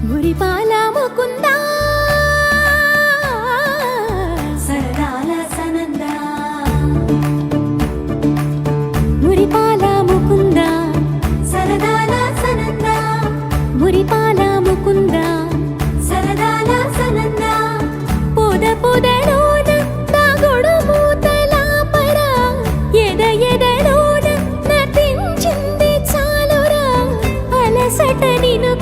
మురిపాల ముకుందా సరదాల సనందా మురిపాల ముకుందా సరదాల సనందా మురిపాల ముకుందా సరదాల సనందా పొద పొదలోన తాగుడు మూతల పరా ఎద ఎదలోన నటించింది చాలురా అలసట నిన్ను